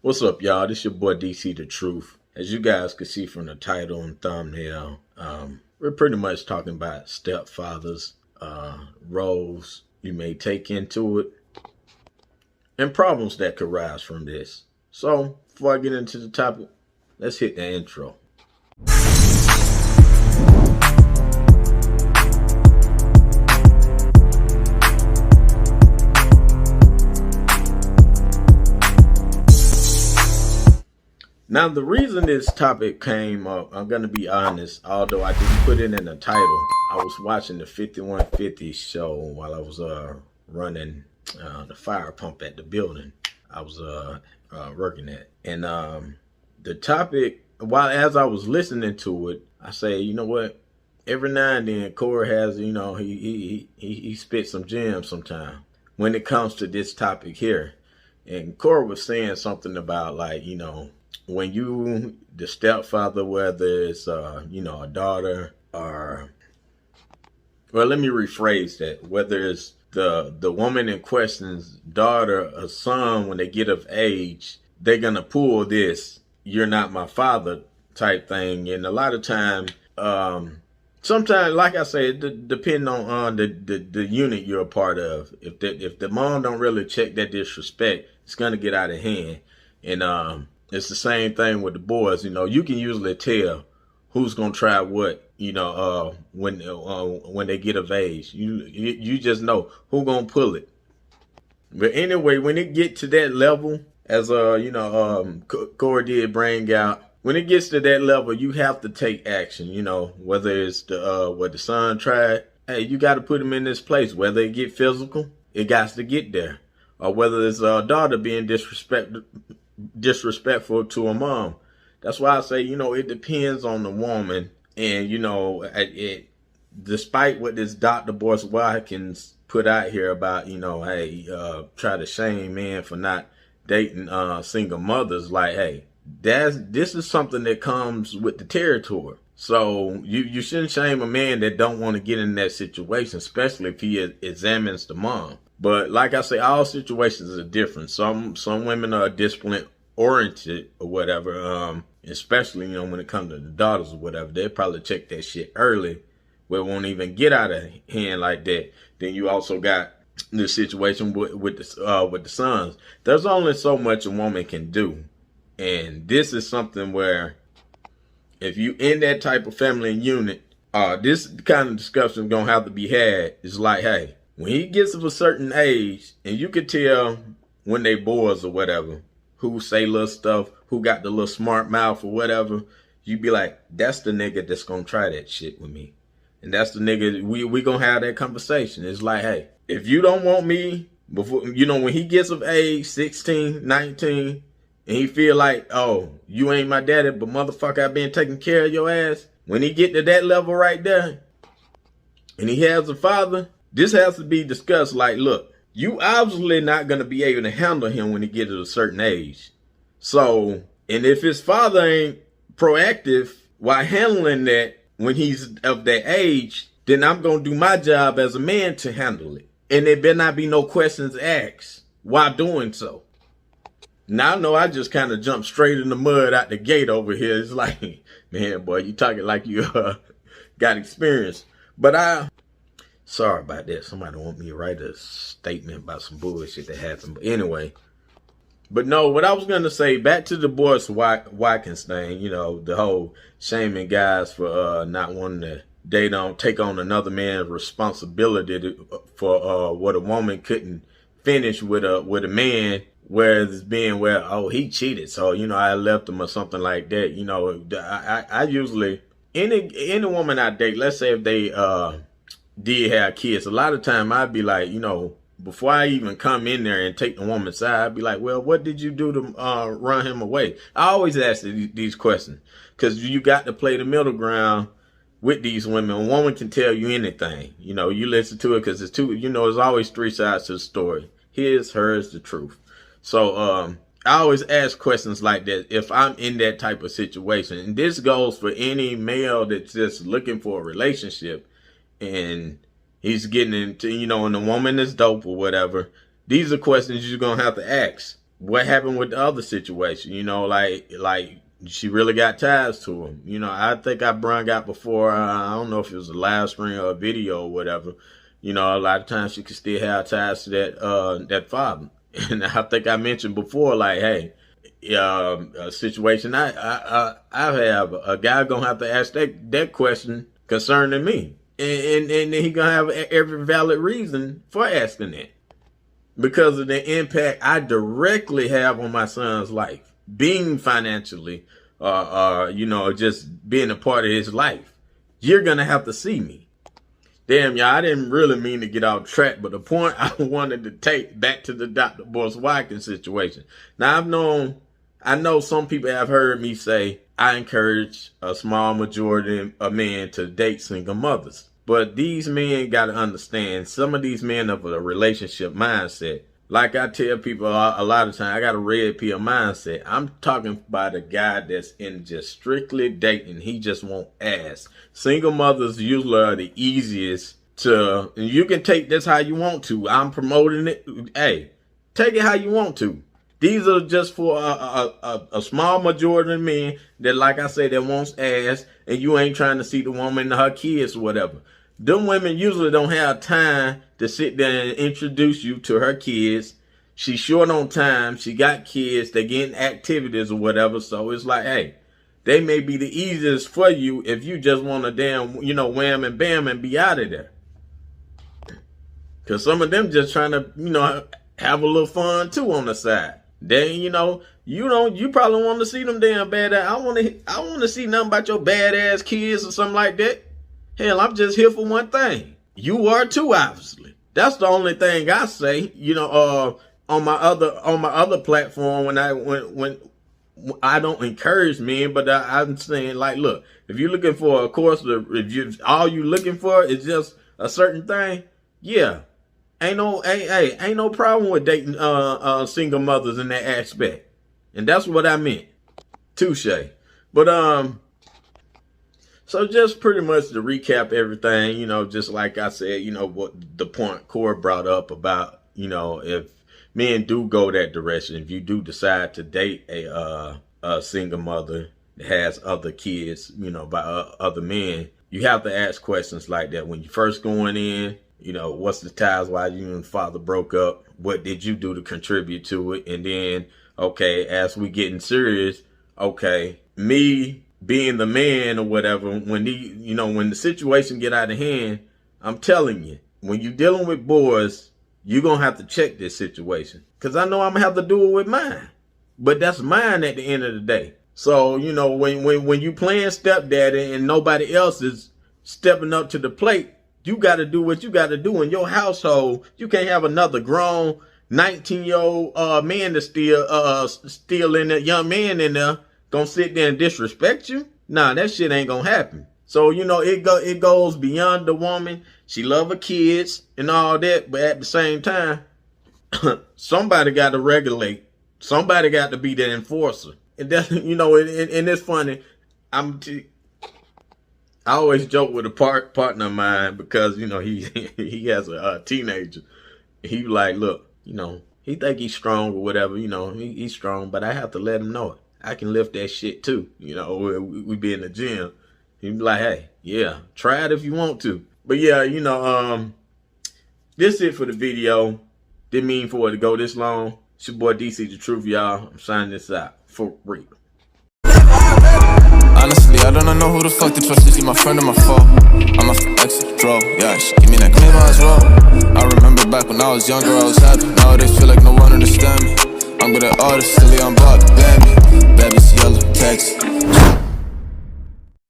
What's up, y'all? This your boy DC The Truth. As you guys can see from the title and thumbnail, we're pretty much talking about stepfathers, roles you may take into it, and problems that could rise from this. So, before I get into the topic, let's hit the intro. Now, the reason this topic came up, I'm going to be honest, although I didn't put it in the title, I was watching the 5150 show while I was running the fire pump at the building I was working at. And the topic, as I was listening to it, I say, you know what? Every now and then, Corey has, he spits some gems sometime when it comes to this topic here. And Corey was saying something about, like, when you, the stepfather, whether it's, a daughter or, well, let me rephrase that. Whether it's the woman in question's daughter or son, when they get of age, they're going to pull this, "you're not my father" type thing. And a lot of times, sometimes, like I said, depending on the unit you're a part of. If the mom don't really check that disrespect, it's going to get out of hand. And, it's the same thing with the boys. You can usually tell who's gonna try what. When they get of age, you just know who gonna pull it. But anyway, when it get to that level, as Corey did bring out, when it gets to that level, you have to take action. Whether it's what the son tried, hey, you got to put him in this place. Whether it get physical, it got to get there, or whether it's a daughter being disrespectful to a mom. That's why I say, it depends on the woman. And, despite what this Dr. Boyce Watkins put out here about, try to shame men for not dating single mothers, like, hey, this is something that comes with the territory. So you shouldn't shame a man that don't want to get in that situation, especially if he examines the mom. But like I say, all situations are different. Some women are discipline oriented or whatever, especially, when it comes to the daughters or whatever. They'll probably check that shit early where it won't even get out of hand like that. Then you also got the situation with the sons. There's only so much a woman can do. And this is something where if you in that type of family unit, this kind of discussion is going to have to be had. It's like, hey, when he gets of a certain age, and you can tell when they boys or whatever, who say little stuff, who got the little smart mouth or whatever, you be like, that's the nigga that's going to try that shit with me. And that's the nigga, we going to have that conversation. It's like, hey, if you don't want me, before, when he gets of age, 16, 19, and he feel like, oh, you ain't my daddy, but motherfucker, I been taking care of your ass. When he get to that level right there, and he has a father, this has to be discussed. Like, look, you obviously not going to be able to handle him when he gets to a certain age. So, and if his father ain't proactive while handling that when he's of that age, then I'm going to do my job as a man to handle it. And there better not be no questions asked while doing so. Now, I know I just kind of jumped straight in the mud out the gate over here. It's like, man, boy, you talking like you got experience. But sorry about that. Somebody want me to write a statement about some bullshit that happened. But anyway. But no, what I was going to say, back to the Boyce Watkins thing, the whole shaming guys for not wanting to take on another man's responsibility for what a woman couldn't finish with a man, whereas being oh, he cheated, so, I left him or something like that. I usually, any woman I date, let's say if they did have kids, a lot of time I'd be like, before I even come in there and take the woman's side, I'd be like, well, what did you do to run him away? I always ask these questions because you got to play the middle ground with these women. A woman can tell you anything. You listen to it because it's there's always three sides to the story. His, hers, the truth. So I always ask questions like that if I'm in that type of situation. And this goes for any male that's just looking for a relationship and he's getting into, and the woman is dope or whatever. These are questions you're going to have to ask. what happened with the other situation? You know, like she really got ties to him. You know, I think I brung out before, I don't know if it was a live stream or a video or whatever. You know, a lot of times she could still have ties to that father. And I think I mentioned before, like, hey, a situation I have, a guy gonna have to ask that question concerning me. And he gonna have every valid reason for asking that. Because of the impact I directly have on my son's life. Being financially, you know, just being a part of his life. You're gonna have to see me. Damn, y'all, I didn't really mean to get off track, but the point I wanted to take back to the Dr. Boyce Watkins situation. Now, I know some people have heard me say, I encourage a small majority of men to date single mothers. But these men got to understand, some of these men have a relationship mindset. Like I tell people a lot of times, I got a red pill mindset. I'm talking about a guy that's in just strictly dating. He just won't ask. Single mothers usually are the easiest to, and you can take this how you want to. I'm promoting it. Hey, take it how you want to. These are just for a small majority of men that, like I say, that won't ask, and you ain't trying to see the woman and her kids or whatever. Them women usually don't have time to sit there and introduce you to her kids. She's short on time. She got kids. They're getting activities or whatever. So it's like, hey, they may be the easiest for you if you just want to damn, you know, wham and bam and be out of there. Because some of them just trying to, you know, have a little fun too on the side. Then, you know, you probably want to see them damn bad. I want to see nothing about your badass kids or something like that. Hell, I'm just here for one thing. You are too, obviously. That's the only thing I say. You know, on my other platform, when I don't encourage men, but I'm saying, like, look, if you're looking for a course, if all you looking for is just a certain thing, yeah, ain't no problem with dating single mothers in that aspect, and that's what I meant. Touche. But so just pretty much to recap everything, you know, just like I said, you know, what the point Corey brought up about, you know, if men do go that direction, if you do decide to date a single mother that has other kids, you know, by other men, you have to ask questions like that. When you first going in, you know, what's the ties, why you and father broke up? What did you do to contribute to it? And then, okay, as we getting serious, okay, me being the man or whatever, when the situation get out of hand, I'm telling you, when you're dealing with boys, you're going to have to check this situation. Because I know I'm going to have to do it with mine. But that's mine at the end of the day. So, you know, when you playing stepdaddy and nobody else is stepping up to the plate, you got to do what you got to do in your household. You can't have another grown 19-year-old man that's still in there, young man in there, gonna sit there and disrespect you? Nah, that shit ain't gonna happen. So, you know, it goes beyond the woman. She love her kids and all that, but at the same time, somebody got to regulate. Somebody got to be the enforcer. And that, you know, and it's funny. I always joke with a partner of mine because, you know, he has a teenager. He like, look, you know, he think he's strong or whatever, you know, he's strong, but I have to let him know it. I can lift that shit too. You know, we be in the gym. He'd be like, hey, yeah, try it if you want to. But yeah, you know, this is it for the video. Didn't mean for it to go this long. It's your boy DC The Truth, y'all. I'm signing this out for real. Honestly, I don't know who the fuck to trust. Is he my friend or my foe? I'm a exit, draw. Yeah, she give me that claim as well. I remember back when I was younger, I was happy. Nowadays feel like no one understand me. I'm good at all this, silly, I'm bought, damn me. Baby's yellow, text.